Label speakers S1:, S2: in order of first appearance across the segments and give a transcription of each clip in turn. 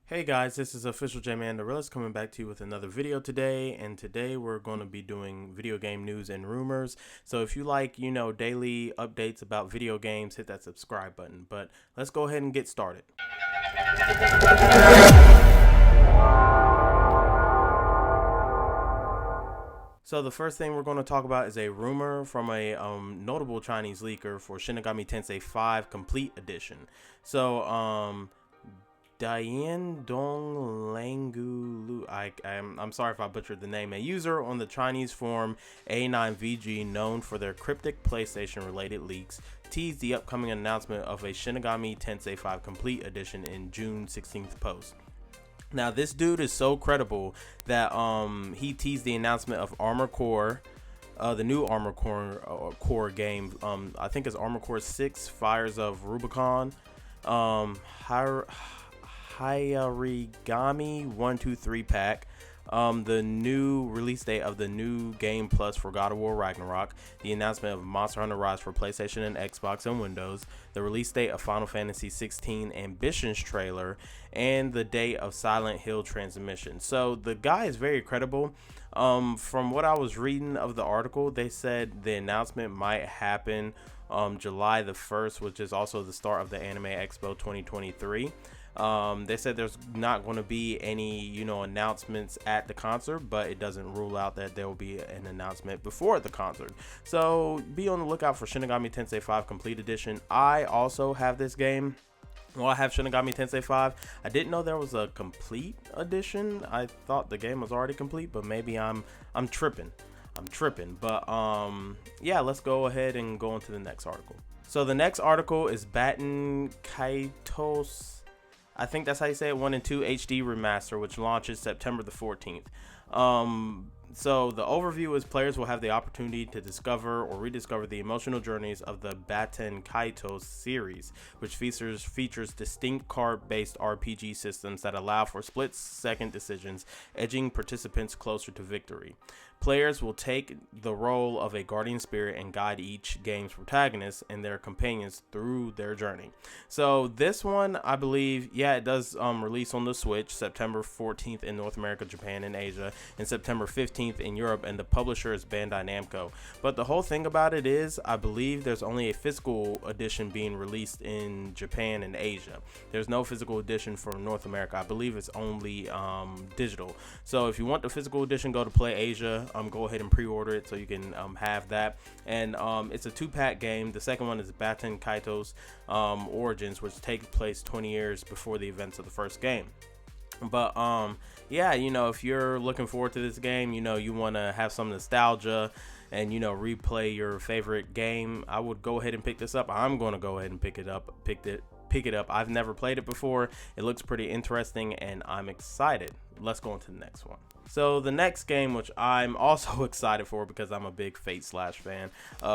S1: Hey guys, this is officaljamntherealist coming back to you with another video today, and today we're going to be doing video game news and rumors. So if you like, daily updates about video games, hit that subscribe button. But let's go ahead and get started. So the first thing we're going to talk about is a rumor from a notable Chinese leaker for Shin Megami Tensei 5 Complete Edition. So Dian Dong Langu Lu. I'm sorry if I butchered the name. A user on the Chinese forum A9VG, known for their cryptic PlayStation related leaks, teased the upcoming announcement of a Shin Megami Tensei 5 Complete Edition in June 16th post. Now this dude is so credible that he teased the announcement of Armored Core, the new Armored Core game. I think it's Armored Core 6 Fires of Rubicon. Hirigami 123 pack, the new release date of the new Game Plus for God of War Ragnarok, the announcement of Monster Hunter Rise for PlayStation and Xbox and Windows, the release date of Final Fantasy 16 Ambitions trailer, and the date of Silent Hill transmission. So the guy is very credible. From what I was reading of the article, they said the announcement might happen July the 1st, which is also the start of the Anime Expo 2023. They said there's not going to be any, announcements at the concert, but it doesn't rule out that there will be an announcement before the concert. So be on the lookout for Shin Megami Tensei 5 Complete Edition. I also have this game. Well, I have Shin Megami Tensei 5. I didn't know there was a complete edition. I thought the game was already complete, but maybe I'm tripping. But yeah, let's go ahead and go into the next article. So the next article is Batenkaitos, I think that's how you say it, 1 and 2 HD remaster, which launches September the 14th. So the overview is players will have the opportunity to discover or rediscover the emotional journeys of the batenkaitos series, which features distinct card-based RPG systems that allow for split-second decisions, edging participants closer to victory. Players will take the role of a guardian spirit and guide each game's protagonists and their companions through their journey. So this one, I believe, it does release on the Switch September 14th in North America, Japan, and Asia, and September 15th in Europe, and the publisher is Bandai Namco. But the whole thing about it is, I believe there's only a physical edition being released in Japan and Asia. There's no physical edition for North America. I believe it's only digital. So if you want the physical edition, go to Play Asia. Go ahead and pre-order it so you can have that. And it's a 2-pack game. The second one is batenkaitos Origins, which takes place 20 years before the events of the first game. But if you're looking forward to this game, you want to have some nostalgia and replay your favorite game, I would go ahead and pick this up. I'm going to go ahead and pick it up. I've never played it before. It looks pretty interesting and I'm excited. Let's go on to the next one. So the next game, which I'm also excited for because I'm a big Fate Slash fan,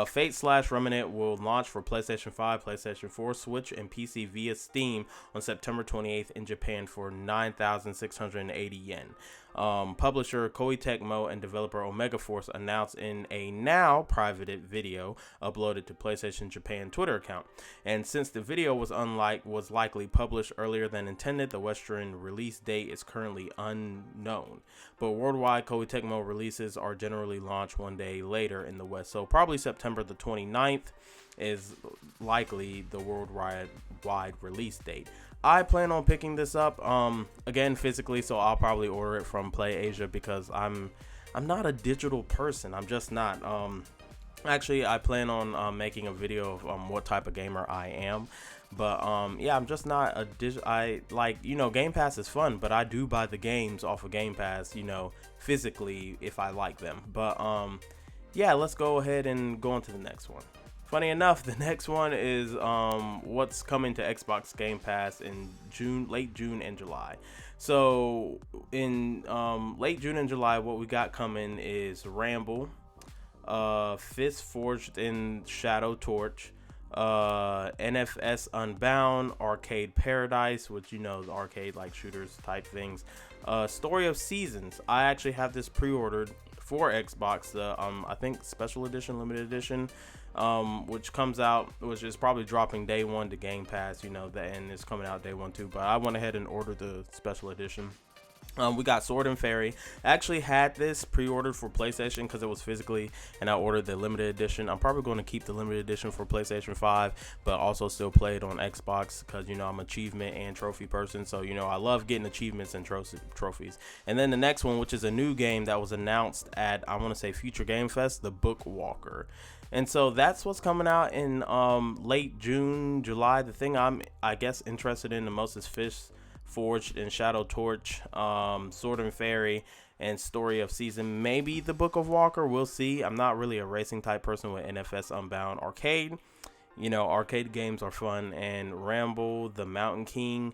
S1: Fate Slash Remnant will launch for PlayStation 5, PlayStation 4, Switch, and PC via Steam on September 28th in Japan for 9,680 yen. Publisher Koei Tecmo and developer Omega Force announced in a now private video uploaded to PlayStation Japan Twitter account. And since the video was likely published earlier than intended, the Western release date is currently unknown. But worldwide, Koei Tecmo releases are generally launched one day later in the West, so probably September the 29th is likely the worldwide release date. I plan on picking this up again physically, so I'll probably order it from Play Asia because I'm not a digital person. I'm just not. Actually, I plan on making a video of what type of gamer I am. But I'm just not a Game Pass is fun, but I do buy the games off of Game Pass, physically if I like them. But let's go ahead and go on to the next one. Funny enough, the next one is what's coming to Xbox Game Pass in late June and July. So in late June and July, what we got coming is Ramble, Fist Forged in Shadow Torch, NFS Unbound, Arcade Paradise, which the arcade like shooters type things, Story of Seasons. I actually have this pre-ordered for Xbox, the I think special edition, limited edition. which is probably dropping day one to Game Pass, and it's coming out day one too. But I went ahead and ordered the special edition. We got Sword and Fairy. I actually had this pre-ordered for PlayStation because it was physically, and I ordered the limited edition. I'm probably going to keep the limited edition for PlayStation 5, but also still play it on Xbox because, I'm an achievement and trophy person. So, I love getting achievements and trophies. And then the next one, which is a new game that was announced at, I want to say, Future Game Fest, The Book Walker. And so that's what's coming out in late June, July. The thing I'm, I guess, interested in the most is Fist Forged and Shadow Torch, Sword and Fairy, and Story of Season. Maybe the Book of Walker. We'll see. I'm not really a racing type person with NFS Unbound. Arcade, arcade games are fun. And Ramble, the Mountain King,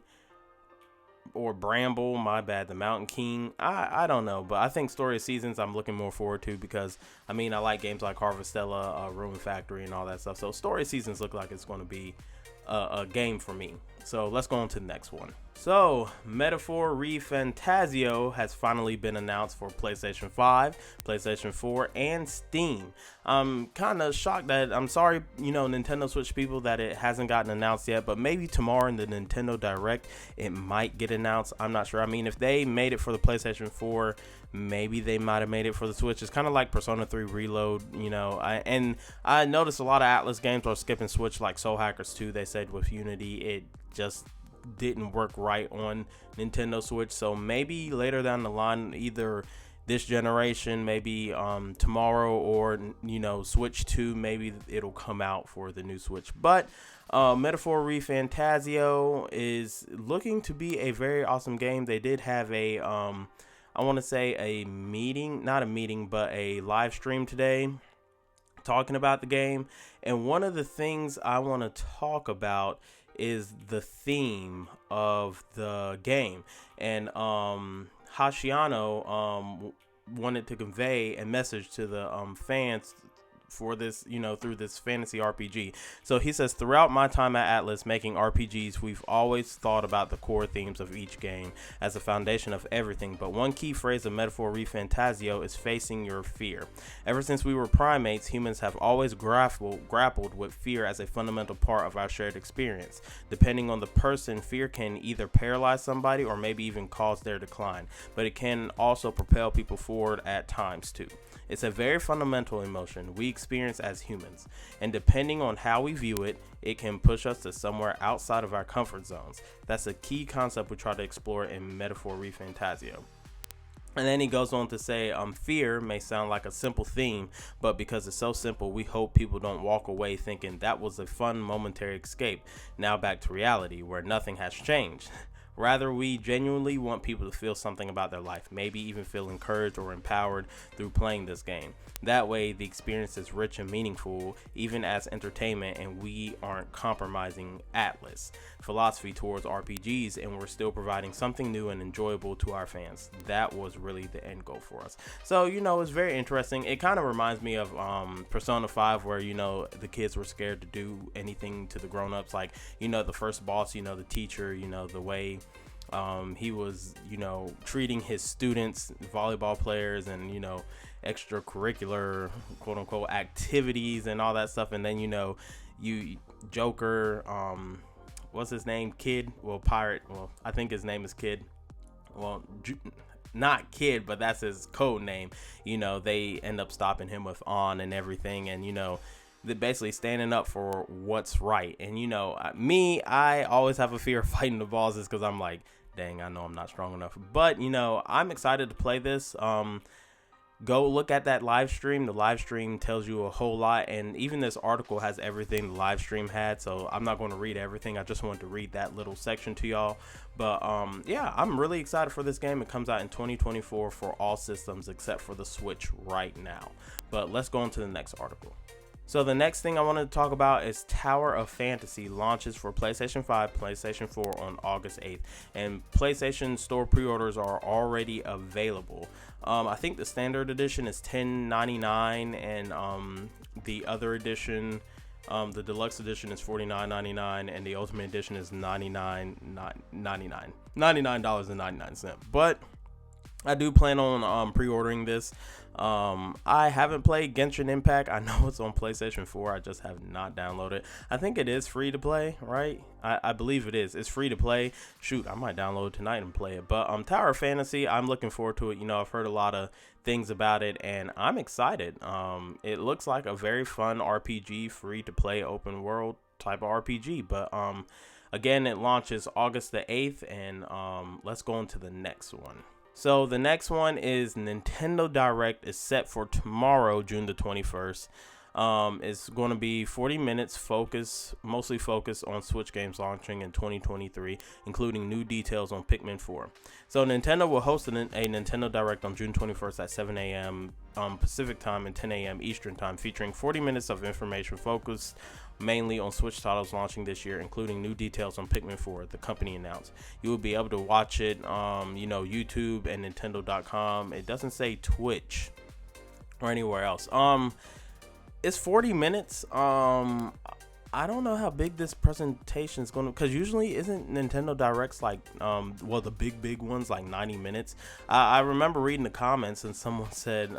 S1: or Bramble, my bad, the Mountain King. I don't know, but I think Story of Seasons I'm looking more forward to because, I like games like Harvestella, Ruin Factory, and all that stuff. So Story of Seasons look like it's going to be a game for me. So let's go on to the next one. So Metaphor ReFantazio has finally been announced for PlayStation 5, PlayStation 4, and Steam. I'm kind of shocked that, I'm sorry, Nintendo Switch people, that it hasn't gotten announced yet, but maybe tomorrow in the Nintendo Direct, it might get announced. I'm not sure. If they made it for the PlayStation 4, maybe they might have made it for the Switch. It's kind of like Persona 3 Reload, I noticed a lot of Atlas games are skipping Switch, like Soul Hackers 2. They said with Unity, it just didn't work right on Nintendo Switch. So maybe later down the line, either this generation, maybe tomorrow, or Switch 2, maybe it'll come out for the new Switch. But Metaphor ReFantazio is looking to be a very awesome game. They did have a I want to say a live stream today talking about the game. And one of the things I want to talk about is the theme of the game. And Hashiano wanted to convey a message to the fans for this, through this fantasy RPG. So he says, throughout my time at Atlas making RPGs, we've always thought about the core themes of each game as the foundation of everything. But one key phrase of Metaphor ReFantazio is facing your fear. Ever since we were primates, humans have always grappled with fear as a fundamental part of our shared experience. Depending on the person, fear can either paralyze somebody or maybe even cause their decline, but it can also propel people forward at times too. It's a very fundamental emotion we experience as humans, and depending on how we view it, it can push us to somewhere outside of our comfort zones. That's a key concept we try to explore in Metaphor ReFantazio. And then he goes on to say, fear may sound like a simple theme, but because it's so simple, we hope people don't walk away thinking that was a fun momentary escape. Now back to reality, where nothing has changed. Rather, we genuinely want people to feel something about their life, maybe even feel encouraged or empowered through playing this game. That way, the experience is rich and meaningful, even as entertainment, and we aren't compromising Atlas philosophy towards RPGs, and we're still providing something new and enjoyable to our fans. That was really the end goal for us. So, it's very interesting. It kind of reminds me of Persona 5, where, the kids were scared to do anything to the grown-ups. Like, the first boss, the teacher, the way he was, treating his students, volleyball players, and, extracurricular, quote unquote, activities and all that stuff. And then, you Joker, what's his name? Kid? Well, Pirate. Well, I think his name is Kid. Well, not Kid, but that's his code name. They end up stopping him with On and everything. And, they're basically standing up for what's right. And, I always have a fear of fighting the bosses because I'm like, dang, I know I'm not strong enough. But, I'm excited to play this. Go look at that live stream. The live stream tells you a whole lot. And even this article has everything the live stream had. So I'm not going to read everything. I just wanted to read that little section to y'all. But yeah, I'm really excited for this game. It comes out in 2024 for all systems except for the Switch right now. But let's go on to the next article. So the next thing I wanted to talk about is Tower of Fantasy launches for PlayStation 5, PlayStation 4 on August 8th. And PlayStation Store pre-orders are already available. I think the standard edition is $10.99 and the other edition, the deluxe edition is $49.99 and the ultimate edition is $99.99. But I do plan on pre-ordering this. I haven't played Genshin Impact. I know it's on PlayStation 4. I just have not downloaded. I think it is free to play, right? I believe it is. It's free to play. Shoot, I might download it tonight and play it. But Tower of Fantasy, I'm looking forward to it. You know, I've heard a lot of things about it, and I'm excited. It looks like a very fun RPG, free to play, open world type of RPG. But again, it launches August the 8th, and let's go into the next one. So the next one is Nintendo Direct is set for tomorrow, June the 21st. It's going to be 40 minutes mostly focused on Switch games launching in 2023, including new details on Pikmin 4. So Nintendo will host a Nintendo Direct on June 21st at 7 a.m. Pacific time and 10 a.m. Eastern time, featuring 40 minutes of information focused mainly on Switch titles launching this year, including new details on Pikmin 4, the company announced. You will be able to watch it, YouTube and Nintendo.com. It doesn't say Twitch or anywhere else. It's 40 minutes. I don't know how big this presentation is going to, because usually isn't Nintendo Directs like, the big ones like 90 minutes. I remember reading the comments and someone said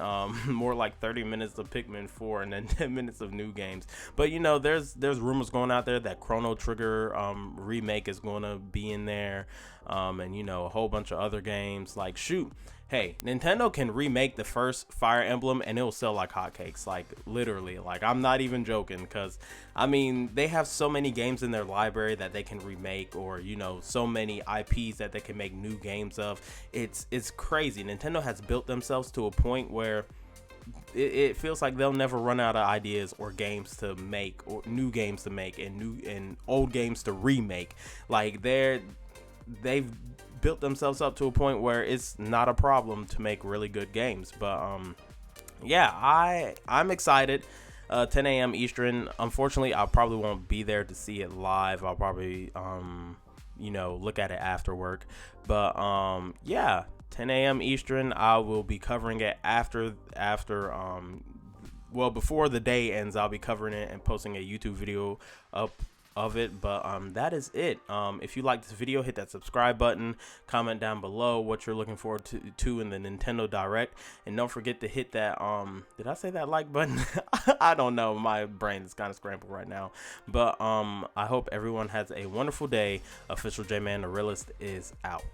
S1: more like 30 minutes of Pikmin 4 and then 10 minutes of new games. But there's rumors going out there that Chrono Trigger remake is going to be in there, and a whole bunch of other games. Like, shoot. Hey, Nintendo can remake the first Fire Emblem and it'll sell like hotcakes, like literally. Like, I'm not even joking, because they have so many games in their library that they can remake, or so many IPs that they can make new games of. It's crazy. Nintendo has built themselves to a point where it feels like they'll never run out of ideas or games to make, or new games to make, and old games to remake. Like, they've built themselves up to a point where it's not a problem to make really good games. But I'm excited. 10 a.m. Eastern. Unfortunately, I probably won't be there to see it live. I'll probably look at it after work. But 10 a.m. Eastern. I will be covering it before the day ends. I'll be covering it and posting a YouTube video up of it. But that is it. If you like this video, hit that subscribe button, comment down below what you're looking forward to in the Nintendo Direct, and don't forget to hit that did I say that like button? I don't know, my brain is kind of scrambled right now. But I hope everyone has a wonderful day. Official J-Man the Realist is out.